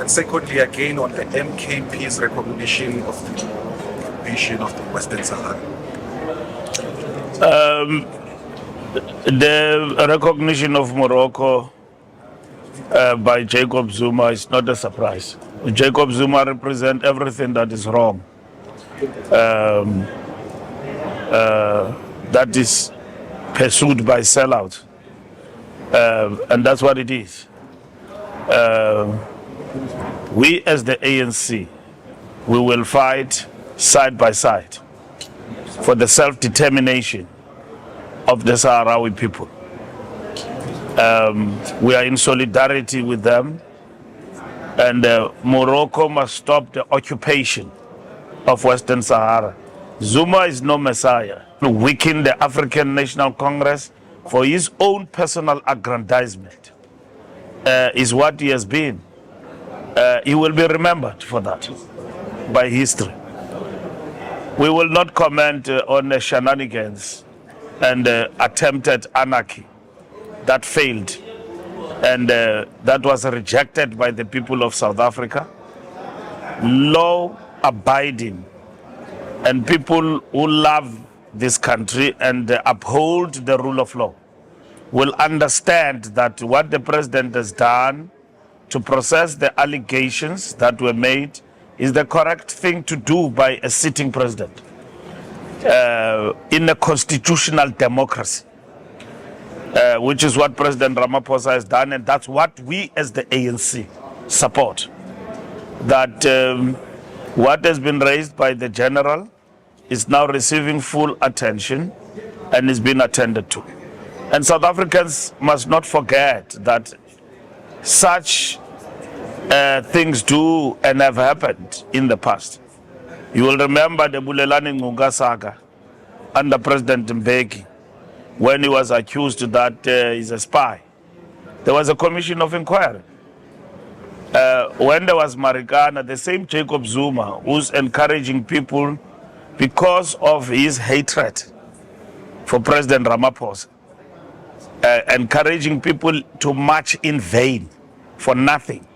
And secondly, again, on the MKP's recognition of the occupation of the Western Sahara. The recognition of Morocco by Jacob Zuma is not a surprise. Jacob Zuma represents everything that is wrong. That is pursued by sellout. And that's what it is. We as the ANC, we will fight side by side for the self-determination of the Sahrawi people. We are in solidarity with them, and Morocco must stop the occupation of Western Sahara. Zuma is no messiah. To weaken the African National Congress for his own personal aggrandizement is what he has been. He will be remembered for that by history. We will not comment on the shenanigans and attempted anarchy that failed, and that was rejected by the people of South Africa. Law-abiding and people who love this country and uphold the rule of law will understand that what the president has done to process the allegations that were made is the correct thing to do by a sitting president in a constitutional democracy, which is what President Ramaphosa has done, and that's what we as the ANC support. That what has been raised by the general is now receiving full attention and is being attended to. And South Africans must not forget that such things do and have happened in the past. You will remember the Bulelani Ngunga saga under President Mbeki, when he was accused that he's a spy. There was a commission of inquiry. When there was Marikana, the same Jacob Zuma, who's encouraging people because of his hatred for President Ramaphosa, encouraging people to march in vain for nothing,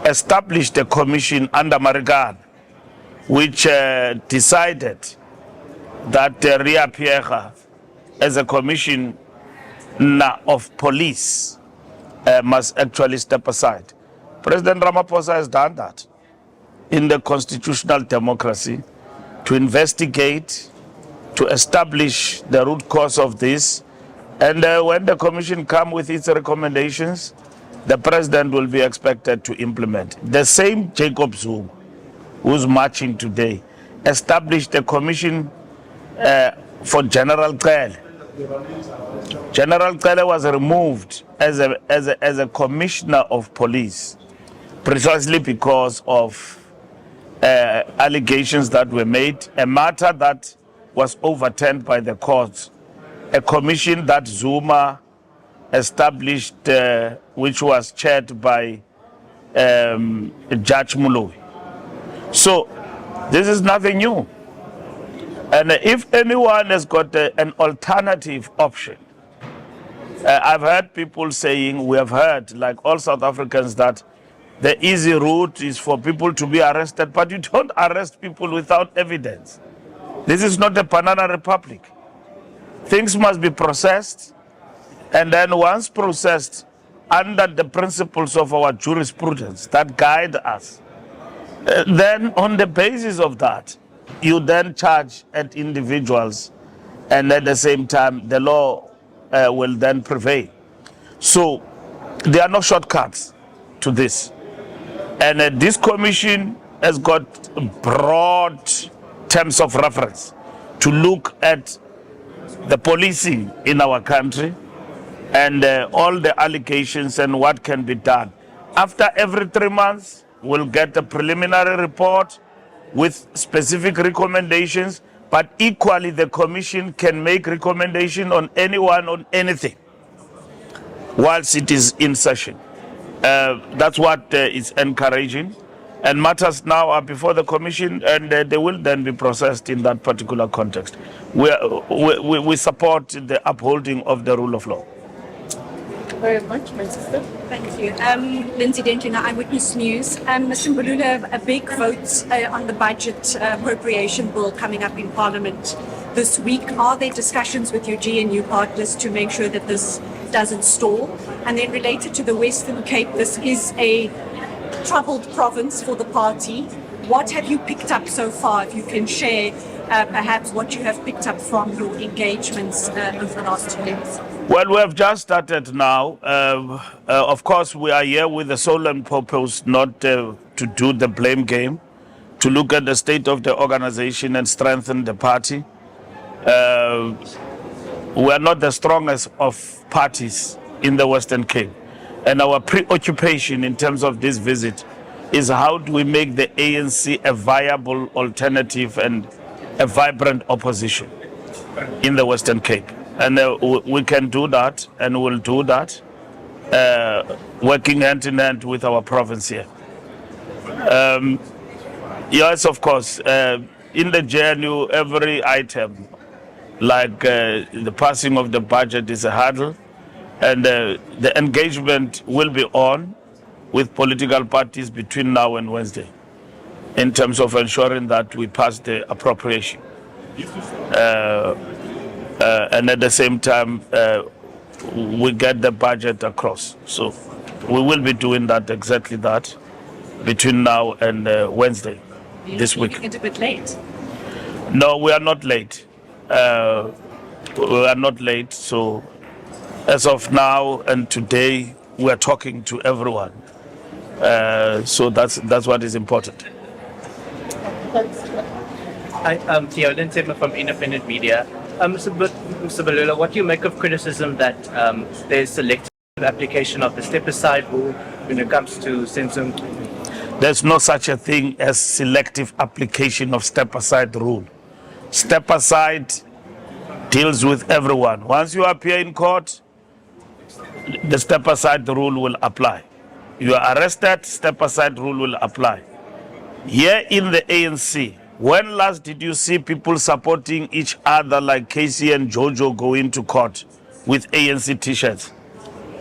established a commission under Marikana, which decided that Ria Pierre, as a commissioner of police, must actually step aside. President Ramaphosa has done that in the constitutional democracy to investigate, to establish the root cause of this. And when the commission comes with its recommendations, the president will be expected to implement. The same Jacob Zuma, who's marching today, established a commission for General Cele. General Cele was removed as a commissioner of police precisely because of allegations that were made, a matter that was overturned by the courts, a commission that Zuma established, which was chaired by Judge Muloi. So this is nothing new. And if anyone has got an alternative option, I've heard people saying, we have heard, like all South Africans, that the easy route is for people to be arrested, but you don't arrest people without evidence. This is not a banana republic. Things must be processed, and then once processed under the principles of our jurisprudence that guide us, then on the basis of that, you then charge at individuals, and at the same time, the law will then prevail. So there are no shortcuts to this. And this commission has got broad terms of reference to look at the policing in our country and all the allegations and what can be done. After every 3 months, we'll get a preliminary report with specific recommendations, but equally the commission can make recommendation on anyone, on anything, whilst it is in session. That's what is encouraging, and matters now are before the commission, and they will then be processed in that particular context. We support the upholding of the rule of law. very much, my sister. Thank you. Lindsay Denton, Eyewitness News. Mr. Mbalula, a big vote on the budget appropriation bill coming up in Parliament this week. Are there discussions with your GNU partners to make sure that this doesn't stall? And then related to the Western Cape, this is a troubled province for the party. What have you picked up so far? If you can share perhaps what you have picked up from your engagements over the last 2 years. Well, we have just started now. Of course, we are here with the sole and purpose not to do the blame game, to look at the state of the organization and strengthen the party. We are not the strongest of parties in the Western Cape. And our preoccupation in terms of this visit is how do we make the ANC a viable alternative and a vibrant opposition in the Western Cape. And we can do that, and we'll do that, working hand in hand with our province here. Yes, of course, in the GNU, every item, like the passing of the budget is a hurdle, and the engagement will be on with political parties between now and Wednesday in terms of ensuring that we pass the appropriation. And at the same time, we get the budget across. So we will be doing that, exactly that, between now and Wednesday this week. It's a bit late. No, we are not late. We are not late. So as of now and today, we are talking to everyone. So that's what is important. Hi, I'm Theo Linsema from Independent Media. Mr. Mbalula, what do you make of criticism that there's selective application of the step-aside rule when it comes to censoring? There's no such a thing as selective application of step-aside rule. Step-aside deals with everyone. Once you appear in court, the step-aside rule will apply. You are arrested, step-aside rule will apply. Here in the ANC, when last did you see people supporting each other like Casey and Jojo going to court with ANC t-shirts?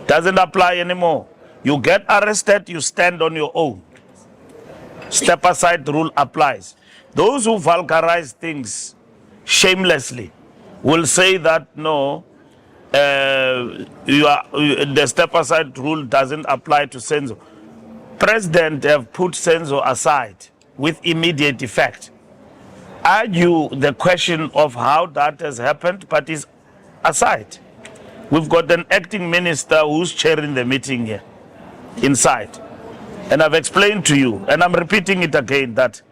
Doesn't apply anymore. You get arrested, you stand on your own. Step-aside rule applies. Those who vulgarize things shamelessly will say that no, the step-aside rule doesn't apply to Senzo. President have put Senzo aside with immediate effect. Argue the question of how that has happened, but is aside. We've got an acting minister who's chairing the meeting here inside. And I've explained to you, and I'm repeating it again, that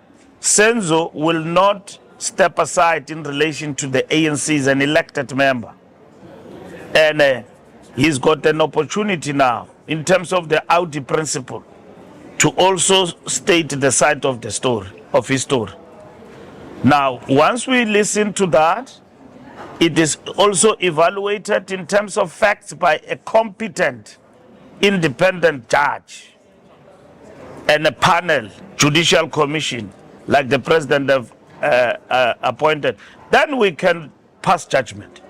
Senzo will not step aside in relation to the ANC as an elected member. And he's got an opportunity now, in terms of the Audi principle, to also state the side of the story, of his story. Now, once we listen to that, it is also evaluated in terms of facts by a competent, independent judge and a panel, judicial commission, like the president have appointed. Then we can pass judgment.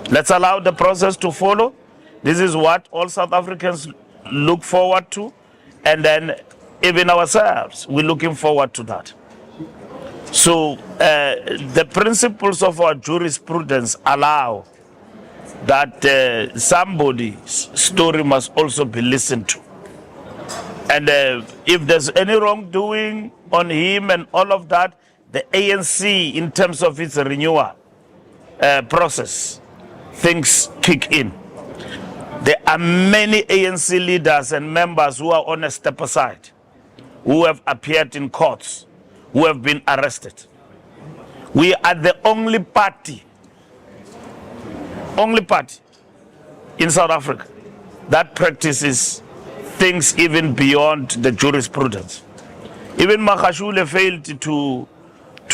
Let's allow the process to follow. This is what all South Africans look forward to. And then even ourselves, we're looking forward to that. So the principles of our jurisprudence allow that somebody's story must also be listened to. And if there's any wrongdoing on him and all of that, the ANC, in terms of its renewal process, things kick in. There are many ANC leaders and members who are on a step aside, who have appeared in courts, who have been arrested. We are the only party in South Africa that practices things even beyond the jurisprudence. Even Magashule failed to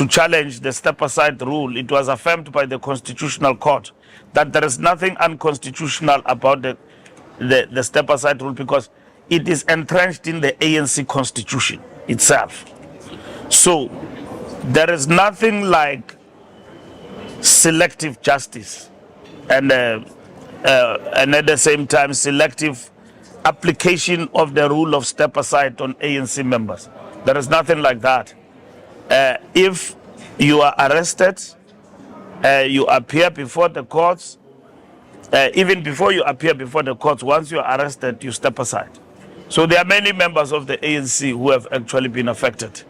challenge the step-aside rule. It was affirmed by the Constitutional Court that there is nothing unconstitutional about the step-aside rule because it is entrenched in the ANC Constitution itself. So there is nothing like selective justice. And and at the same time selective application of the rule of step aside on ANC members. There is nothing like that. If you are arrested, you appear before the courts. Even before you appear before the courts, once you are arrested, you step aside. So there are many members of the ANC who have actually been affected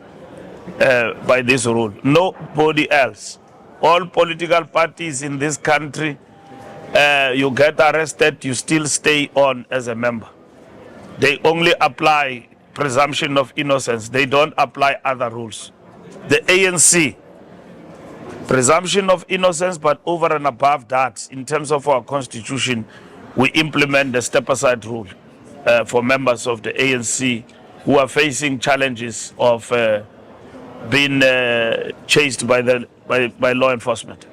by this rule. Nobody else. All political parties in this country, you get arrested, you still stay on as a member. They only apply presumption of innocence. They don't apply other rules. The ANC, presumption of innocence, but over and above that, in terms of our constitution, we implement the step-aside rule for members of the ANC who are facing challenges of being chased by law enforcement.